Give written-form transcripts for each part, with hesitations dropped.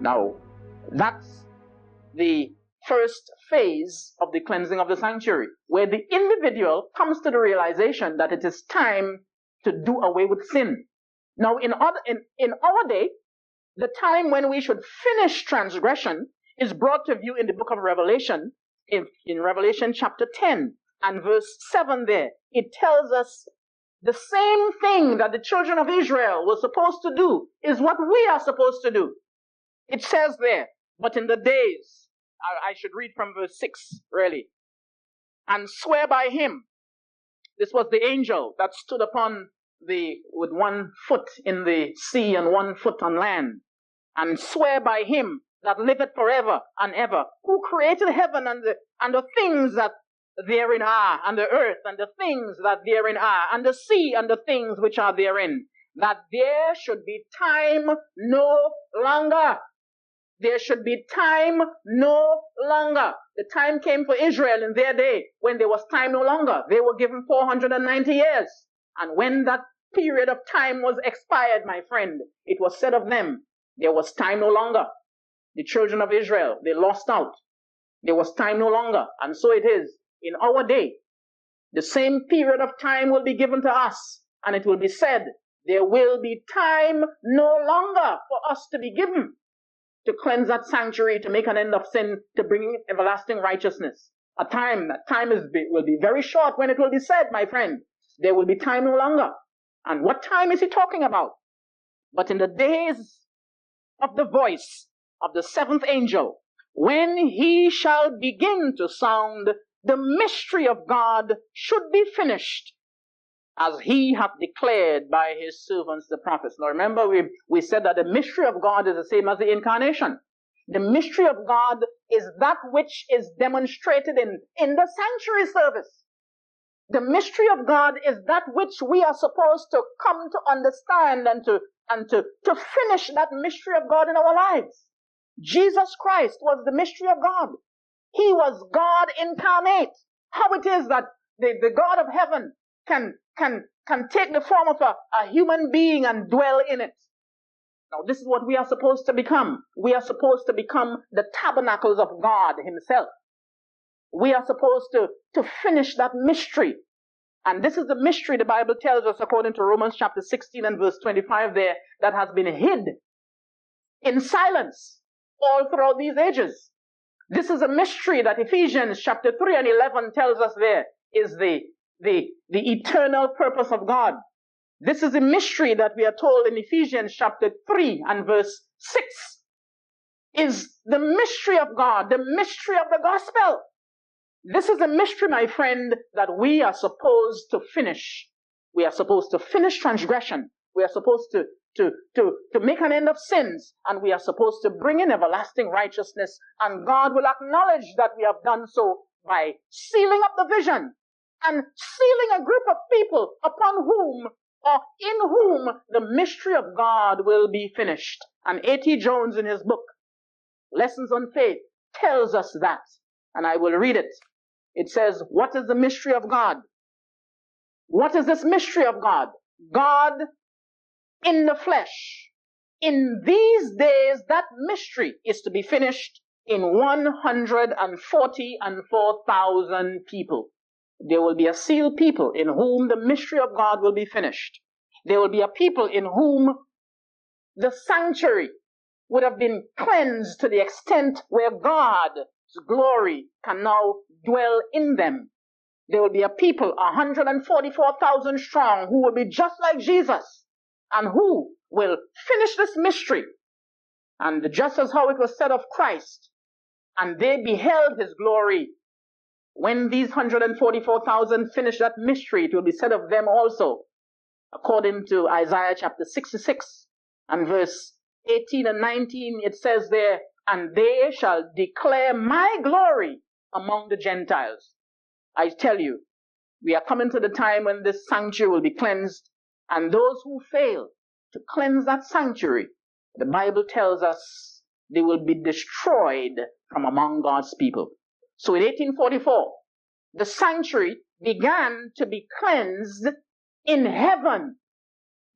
Now, that's the first phase of the cleansing of the sanctuary, where the individual comes to the realization that it is time to do away with sin. Now, in our day, the time when we should finish transgression is brought to view in the book of Revelation, in Revelation chapter 10 and verse 7 there. It tells us the same thing that the children of Israel were supposed to do is what we are supposed to do. It says there, but in the days, I should read from verse 6, really, and swear by him. This was the angel that stood upon with 1 foot in the sea and 1 foot on land, and swear by him that liveth forever and ever, who created heaven and the things that therein are, and the earth and the things that therein are, and the sea and the things which are therein, that there should be time no longer. There should be time no longer. The time came for Israel in their day when there was time no longer. They were given 490 years. And when that period of time was expired, my friend, it was said of them, there was time no longer. The children of Israel, they lost out. There was time no longer. And so it is in our day. The same period of time will be given to us. And it will be said, there will be time no longer for us to be given to cleanse that sanctuary, to make an end of sin, to bring in everlasting righteousness. That time will be very short when it will be said, my friend, there will be time no longer. And what time is he talking about? But in the days of the voice of the seventh angel, when he shall begin to sound, the mystery of God should be finished, as he hath declared by his servants the prophets. Now remember, we said that the mystery of God is the same as the incarnation. The mystery of God is that which is demonstrated in the sanctuary service. The mystery of God is that which we are supposed to come to understand and to finish that mystery of God in our lives. Jesus Christ was the mystery of God. He was God incarnate. How it is that the God of heaven can take the form of a human being and dwell in it. Now, this is what we are supposed to become. We are supposed to become the tabernacles of God himself. We are supposed to finish that mystery. And this is the mystery the Bible tells us, according to Romans chapter 16 and verse 25 there, that has been hid in silence all throughout these ages. This is a mystery that Ephesians chapter 3 and 11 tells us there is the eternal purpose of God. This is a mystery that we are told in Ephesians chapter 3 and verse 6 is the mystery of God, the mystery of the gospel. This is a mystery, my friend, that we are supposed to finish. We are supposed to finish transgression. We are supposed to make an end of sins, and we are supposed to bring in everlasting righteousness, and God will acknowledge that we have done so by sealing up the vision and sealing a group of people upon whom or in whom the mystery of God will be finished. And A.T. Jones in his book, Lessons on Faith, tells us that. And I will read it. It says, what is the mystery of God? What is this mystery of God? God in the flesh. In these days, that mystery is to be finished in 144,000 people. There will be a sealed people in whom the mystery of God will be finished. There will be a people in whom the sanctuary would have been cleansed to the extent where God's glory can now dwell in them. There will be a people, 144,000 strong, who will be just like Jesus and who will finish this mystery. And just as how it was said of Christ, and they beheld his glory. When these 144,000 finish that mystery, it will be said of them also, according to Isaiah chapter 66 and verse 18 and 19, it says there, and they shall declare my glory among the Gentiles. I tell you, we are coming to the time when this sanctuary will be cleansed, and those who fail to cleanse that sanctuary, the Bible tells us they will be destroyed from among God's people. So in 1844, the sanctuary began to be cleansed in heaven.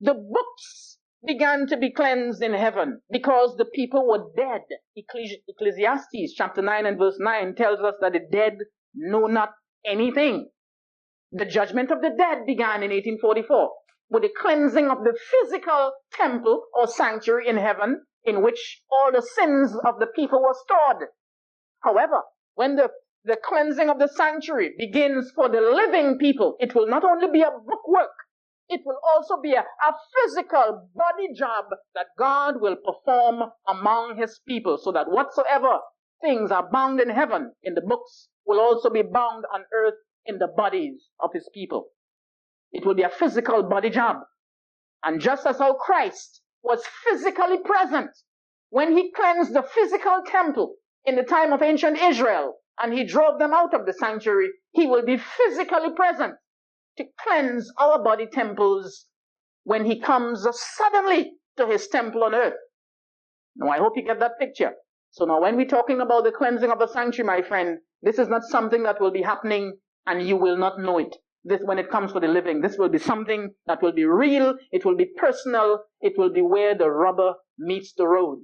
The books began to be cleansed in heaven because the people were dead. Ecclesiastes chapter 9 and verse 9 tells us that the dead know not anything. The judgment of the dead began in 1844 with the cleansing of the physical temple or sanctuary in heaven in which all the sins of the people were stored. However, when the cleansing of the sanctuary begins for the living people, it will not only be a bookwork, it will also be a physical body job that God will perform among his people, so that whatsoever things are bound in heaven in the books will also be bound on earth in the bodies of his people. It will be a physical body job. And just as how Christ was physically present when he cleansed the physical temple in the time of ancient Israel and he drove them out of the sanctuary, he will be physically present to cleanse our body temples when he comes suddenly to his temple on earth. Now, I hope you get that picture. So now when we're talking about the cleansing of the sanctuary, my friend, this is not something that will be happening and you will not know it. This, when it comes to the living, this will be something that will be real, it will be personal, it will be where the rubber meets the road.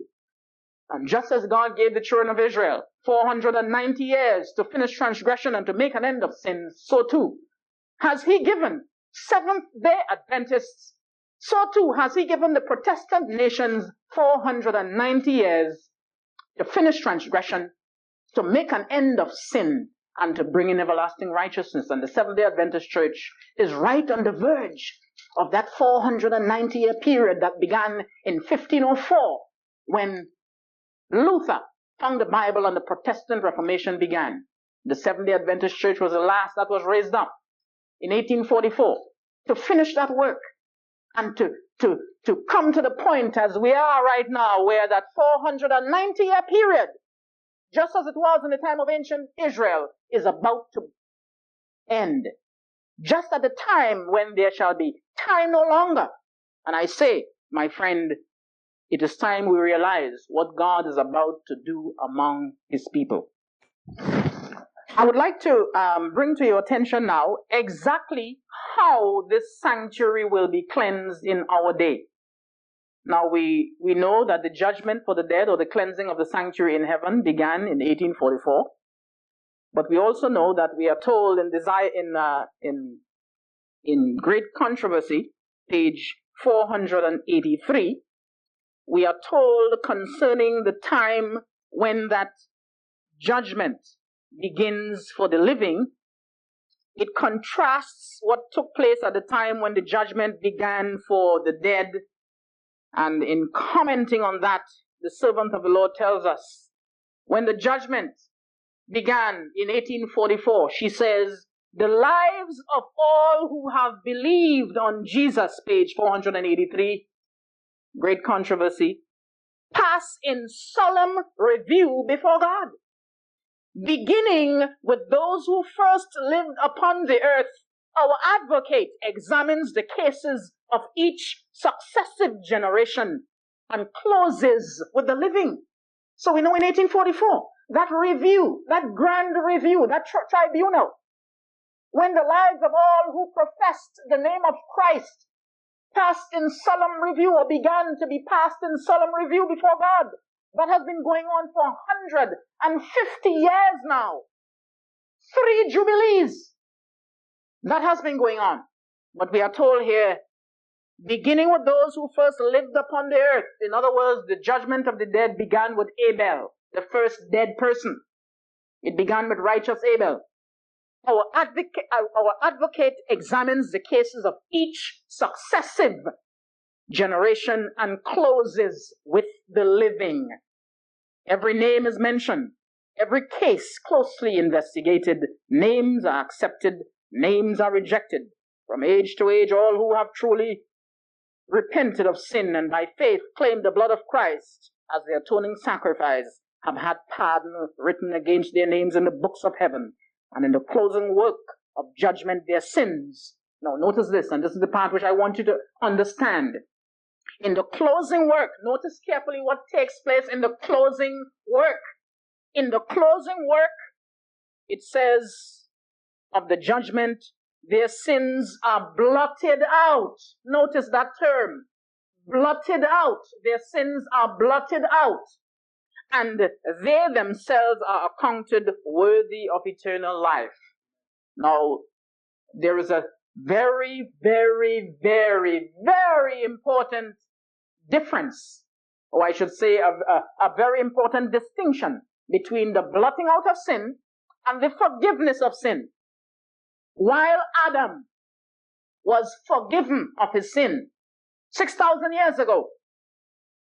And just as God gave the children of Israel 490 years to finish transgression and to make an end of sins, so too has he given Seventh-day Adventists, so too has he given the Protestant nations 490 years to finish transgression, to make an end of sin, and to bring in everlasting righteousness. And the Seventh-day Adventist Church is right on the verge of that 490-year period that began in 1504 when Luther found the Bible and the Protestant Reformation began. The Seventh-day Adventist Church was the last that was raised up in 1844 to finish that work and to come to the point as we are right now, where that 490-year period, just as it was in the time of ancient Israel, is about to end. Just at the time when there shall be time no longer. And I say, my friend, it is time we realize what God is about to do among his people. I would like to bring to your attention now exactly how this sanctuary will be cleansed in our day. Now we know that the judgment for the dead, or the cleansing of the sanctuary in heaven, began in 1844. But we also know that we are told in Great Controversy, page 483, we are told concerning the time when that judgment begins for the living. It contrasts what took place at the time when the judgment began for the dead. And in commenting on that, the servant of the Lord tells us, when the judgment began in 1844, she says, the lives of all who have believed on Jesus, page 483, Great Controversy, pass in solemn review before God. Beginning with those who first lived upon the earth, our advocate examines the cases of each successive generation and closes with the living. So we know in 1844, that review, that grand review, that tribunal, when the lives of all who professed the name of Christ passed in solemn review, or began to be passed in solemn review before God, that has been going on for 150 years now. 3 jubilees. That has been going on. But we are told here, beginning with those who first lived upon the earth. In other words, the judgment of the dead began with Abel, the first dead person. It began with righteous Abel. Our advocate examines the cases of each successive generation and closes with the living. Every name is mentioned. Every case closely investigated. Names are accepted. Names are rejected. From age to age, all who have truly repented of sin and by faith claimed the blood of Christ as the atoning sacrifice have had pardon written against their names in the books of heaven. And in the closing work of judgment, their sins. Now notice this, and this is the part which I want you to understand. In the closing work, notice carefully what takes place in the closing work. In the closing work, it says of the judgment, their sins are blotted out. Notice that term, blotted out. Their sins are blotted out. And they themselves are accounted worthy of eternal life. Now, there is a very, very, very, very important difference, or I should say a very important distinction between the blotting out of sin and the forgiveness of sin. While Adam was forgiven of his sin 6,000 years ago,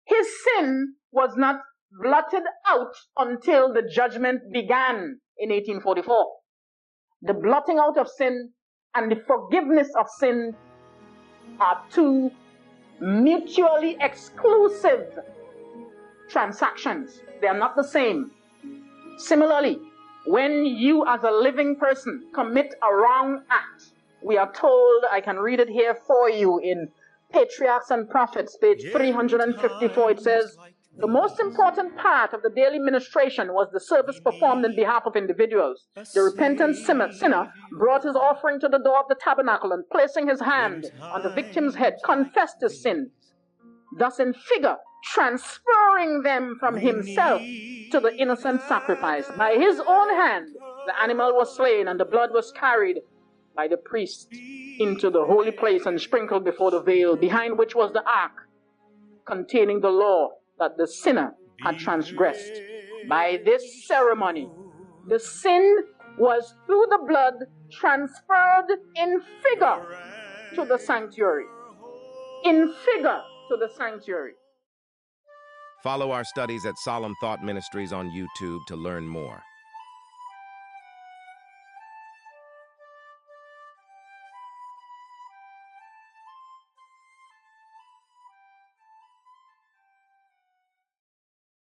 his sin was not blotted out until the judgment began in 1844. The blotting out of sin and the forgiveness of sin are two mutually exclusive transactions. They are not the same. Similarly, when you as a living person commit a wrong act, we are told, I can read it here for you in Patriarchs and Prophets, page 354, it says, the most important part of the daily ministration was the service performed in behalf of individuals. The repentant sinner brought his offering to the door of the tabernacle and, placing his hand on the victim's head, confessed his sin, thus in figure transferring them from himself to the innocent sacrifice. By his own hand, the animal was slain, and the blood was carried by the priest into the holy place and sprinkled before the veil, behind which was the ark containing the law that the sinner had transgressed. By this ceremony, the sin was through the blood transferred in figure to the sanctuary. In figure to the sanctuary. Follow our studies at Solemn Thought Ministries on YouTube to learn more.